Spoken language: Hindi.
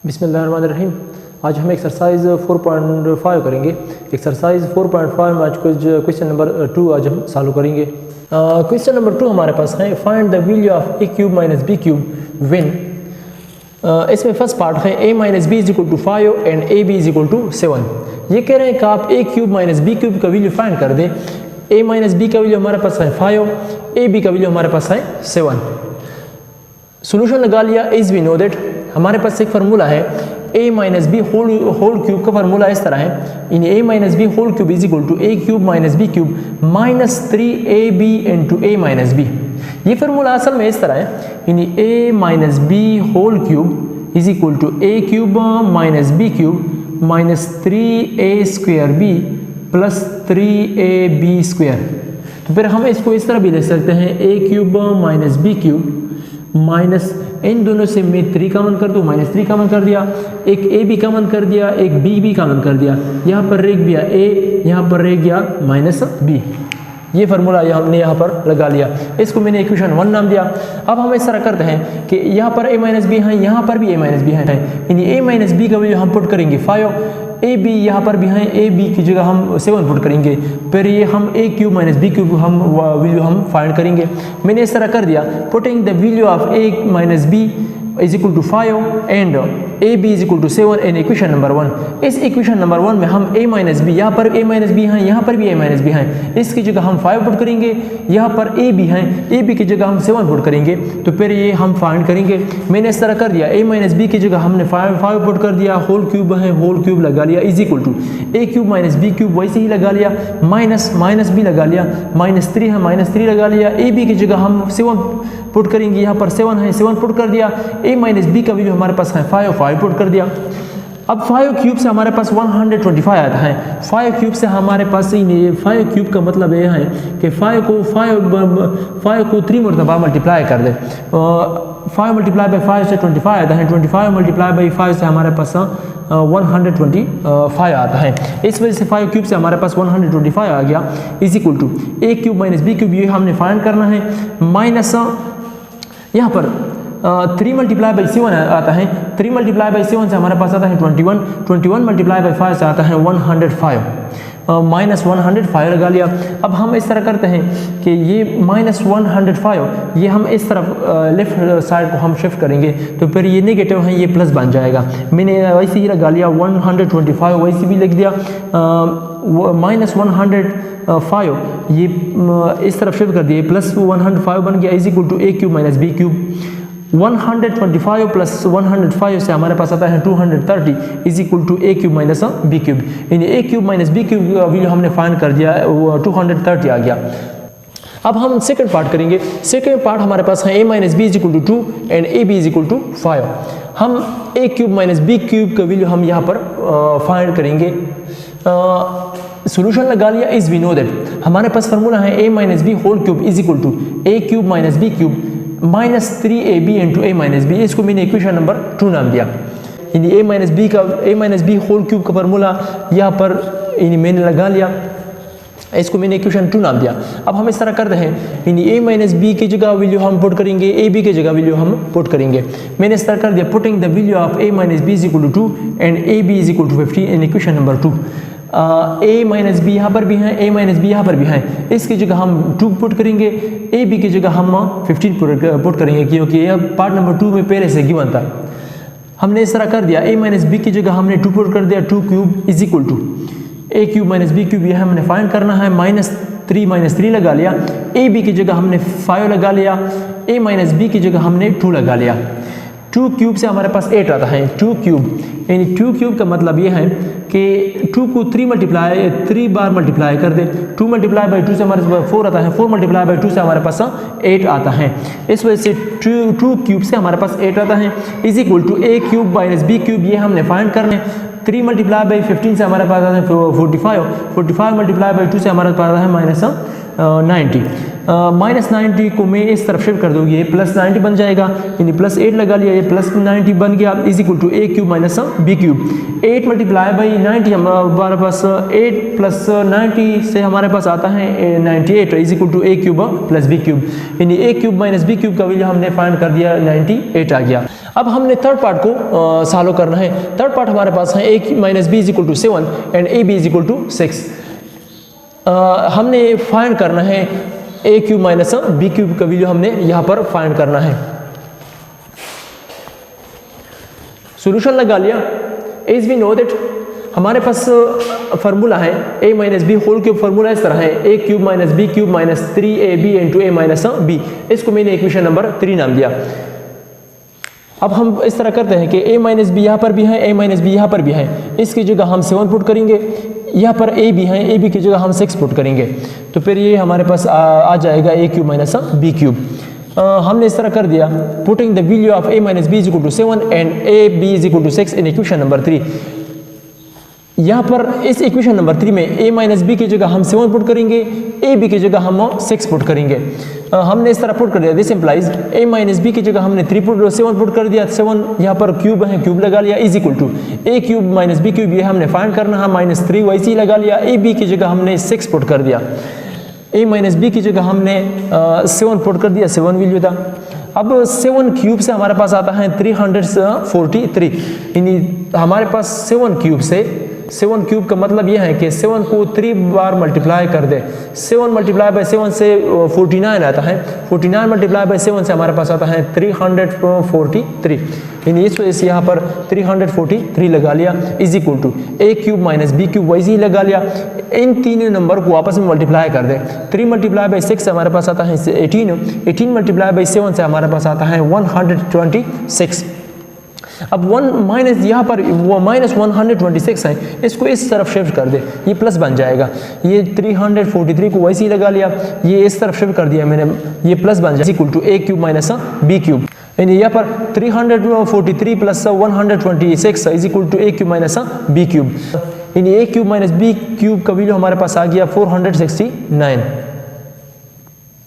बिस्मिल्लाहिर्रहमानिर्रहीम। आज हम एक्सरसाइज 4.5 करेंगे। एक्सरसाइज 4.5 में आज कुछ क्वेश्चन नंबर 2 आज हम सॉल्व करेंगे। क्वेश्चन नंबर 2 हमारे पास है find the value of a cube minus b cube when. इसमें फर्स्ट पार्ट है a minus b is equal to 5 and a b is equal to 7। ये कह रहे हैं कि आप a cube minus b cube का वैल्यू फाइंड कर दें। a माइनस बी का वैल्यू हमारे पास है 5, ए बी का वैल्यू हमारे पास है 7। सोल्यूशन लगा लिया। इज वी नो दैट हमारे पास एक फार्मूला है a minus b whole cube का फार्मूला इस तरह है in a minus b whole cube is equal to a cube minus b cube minus 3ab into a minus b. ये फार्मूला असल में इस तरह है in a minus b whole cube is equal to a cube minus b cube minus 3a square b plus 3ab square. तो फिर हम इसको इस तरह भी लिख सकते हैं a cube minus b cube minus इन दोनों से मैं 3 कॉमन कर दूँ, माइनस 3 कॉमन कर दिया, एक ए भी कॉमन कर दिया, एक बी भी कॉमन कर दिया, यहाँ पर रह गया ए, यहाँ पर रह गया माइनस बी। ये फार्मूला हमने यहाँ पर लगा लिया। इसको मैंने इक्वेशन 1 नाम दिया। अब हम इस तरह करते हैं कि यहाँ पर a माइनस बी है, यहाँ पर भी a माइनस बी है, यानी a माइनस बी का वैल्यू हम पुट करेंगे 5, ए बी यहाँ पर भी है, ए बी की जगह हम 7 पुट करेंगे। फिर ये हम a cube minus b cube हम वैल्यू हम फाइंड करेंगे। मैंने इस तरह कर दिया putting the value of a minus b is equal to 5 and a b is equal to 7 in equation number 1। इस इक्वेशन नंबर 1 में हम a माइनस बी, यहाँ पर a माइनस बी हैं, यहाँ पर भी a माइनस बी हैं, इसकी जगह हम 5 पुट करेंगे। यहाँ पर a बी हैं, a बी की जगह हम 7 पुट करेंगे। तो फिर ये हम फाइंड करेंगे। मैंने इस तरह कर दिया a माइनस बी की जगह हमने 5 पुट कर दिया, होल क्यूब है, होल क्यूब लगा लिया is equal to a cube minus b cube वैसे ही लगा लिया, माइनस माइनस भी लगा लिया, माइनस 3 है, माइनस 3 लगा लिया, ए बी की जगह हम 7 पुट करेंगे, यहाँ पर 7 है, 7 पुट कर दिया, a माइनस बी का वैल्यू हमारे पास है 5 पुट कर दिया। अब 5 क्यूब से हमारे पास 125 आता है। 5 क्यूब से हमारे पास ही नहीं, 5 क्यूब का मतलब ये है कि 5 को 3 मरतबा मल्टीप्लाई कर दे। 5 मल्टीप्लाई बाई 5 से 25 आता है, 25 मल्टीप्लाई बाई 5 से हमारे पास 125 आता है। इस वजह से 5 क्यूब से हमारे पास 125 आ गया is equal to a cube minus b cube. ये हमने फाइंड करना है। माइनस यहाँ पर 3 मल्टीप्लाई बाई 7 आता है, 3 मल्टीप्लाई बाई 7 से हमारे पास आता है 21, 21 मल्टीप्लाई बाई 5 से आता है 105, माइनस 105 लगा लिया। अब हम इस तरह करते हैं कि ये माइनस 105 ये हम इस तरफ लेफ्ट साइड को हम शिफ्ट करेंगे, तो फिर ये नेगेटिव है, ये प्लस बन जाएगा। मैंने वैसे ही लगा लिया 125 वैसे भी लिख दिया, माइनस 105 ये इस तरफ शिफ्ट कर दिए, प्लस 105 बन गया is equal to a cube minus b cube. 125 plus 105 से हमारे पास आता है 230 is equal to a cube minus b cube. यानी a cube minus b cube value हमने फाइंड कर दिया, 230 आ गया। अब हम सेकंड पार्ट करेंगे। सेकंड पार्ट हमारे पास है a minus b is equal to 2 and a b is equal to 5। हम a cube minus b cube का वैल्यू हम यहाँ पर फाइंड करेंगे। सोल्यूशन लगा लिया। इज वी नो दैट हमारे पास फार्मूला है a minus b whole cube is equal to a cube minus b cube minus 3ab into a minus b. इसको मैंने इक्वेशन नंबर 2 नाम दिया। यानी a minus b whole cube का फार्मूला यहाँ पर मैंने लगा लिया, इसको मैंने इक्वेशन 2 नाम दिया। अब हम इस तरह करते हैं, यानी a माइनस बी की जगह वैल्यू हम पुट करेंगे, ए बी की जगह वैल्यू हम पुट करेंगे। मैंने इस तरह कर दिया putting the value of a minus b is equal to 2 and a b is equal to 50 in equation number 2। a minus b यहाँ पर भी है, a माइनस बी यहाँ पर भी है, इसकी जगह हम 2 पुट करेंगे, a बी की जगह हम 15 पुट करेंगे, क्योंकि यह पार्ट नंबर 2 में पहले से गिवन था। हमने इस तरह कर दिया, a माइनस बी की जगह हमने 2 पुट कर दिया, 2 cube is equal to a cube minus b cube. यह हमने फाइंड करना है। माइनस 3 लगा लिया, ए बी की जगह हमने 5 लगा लिया, a माइनस बी की जगह हमने 2 लगा लिया। 2 क्यूब से हमारे पास 8 आता है, 2 क्यूब यानी 2 क्यूब का मतलब ये है कि 2 को 3 बार मल्टीप्लाई कर दे। 2 मल्टीप्लाई बाई 2 से हमारे पास 4 आता है, 4 मल्टीप्लाई बाई 2 से हमारे पास 8 आता है। इस वजह से 2 क्यूब से हमारे पास 8 आता है is equal to a cube minus b cube. ये हमने फाइंड करना है। 3 मल्टीप्लाई बाई 15 से हमारे पास आता है 45 मल्टीप्लाई बाई 2 से हमारे पास आता है माइनस 90। माइनस 90 को मैं इस तरफ शिफ्ट कर दूँगी, ये प्लस 90 बन जाएगा, यानी प्लस 8 लगा लिया, ये प्लस 90 बन गया, is equal to a cube minus b cube. 8 multiply by 90 हमारे पास 8 प्लस 90 से हमारे पास आता है 98 is equal to a cube plus b cube, यानी a cube minus b cube का वैल्यू हमने फाइंड कर दिया 98 आ गया। अब हमने थर्ड पार्ट को सॉल्व करना है। थर्ड पार्ट हमारे पास है a minus b is equal to 7 and a b is equal to 6। हमने फाइंड करना है a cube minus b cube का वैल्यू हमने यहाँ पर फाइंड करना है। सॉल्यूशन लगा लिया। एज वी नो दैट हमारे पास फार्मूला है a minus b whole cube, formula इस तरह है a cube minus b cube minus 3ab into a minus b. इसको मैंने इक्वेशन नंबर 3 नाम दिया। अब हम इस तरह करते हैं कि a माइनस बी यहाँ पर भी है, a माइनस बी यहाँ पर भी है, इसकी जगह हम 7 पुट करेंगे, यहाँ पर a भी है, a बी की जगह हम 6 पुट करेंगे, तो फिर ये हमारे पास आ जाएगा a cube minus b cube. हमने इस तरह कर दिया, putting the value of a minus b is equal to 7 and a b is equal to 6 in equation number 3। यहाँ पर इस इक्वेशन नंबर 3 में a माइनस बी की जगह हम 7 पुट करेंगे, a बी की जगह हम 6 पुट करेंगे। हमने इस तरह पुट कर दिया, this implies a minus b की जगह हमने 7 पुट कर दिया, 7 यहाँ पर क्यूब है, क्यूब लगा लिया, is equal to a cube minus b cube, ये हमने फाइंड करना है, -3 वैसे ही लगा लिया, a बी की जगह हमने 6 पुट कर दिया, a माइनस बी की जगह हमने 7 पुट कर दिया, 7 वैल्यू था। अब 7 क्यूब से हमारे पास आता है 343, यानी हमारे पास 7 क्यूब से 7 क्यूब का मतलब यह है कि 7 को 3 बार मल्टीप्लाई कर दे। 7 मल्टीप्लाई बाई 7 से 49 आता है, 49 मल्टीप्लाई बाई 7 से हमारे पास आता है 343, यानी इस वजह से यहाँ पर 343 लगा लिया, is equal to a cube minus b cube वैसे ही लगा लिया। इन तीनों नंबर को आपस में मल्टीप्लाई कर दे। 3 मल्टीप्लाई बाई 6 से हमारे पास आता है 18 मल्टीप्लाई बाई 7 से हमारे पास आता है 126। अब 1 माइनस यहाँ पर वो -126 है, इसको इस तरफ शिफ्ट कर दे, ये प्लस बन जाएगा। ये 343 को वैसे ही लगा लिया, ये इस तरफ शिफ्ट कर दिया मैंने, ये प्लस बन जाएगा, equal to a cube minus b cube, यानी यहाँ पर 343 plus 126 is equal to a cube minus b cube, यानी a cube minus b cube का वैल्यू हमारे पास आ गया 469।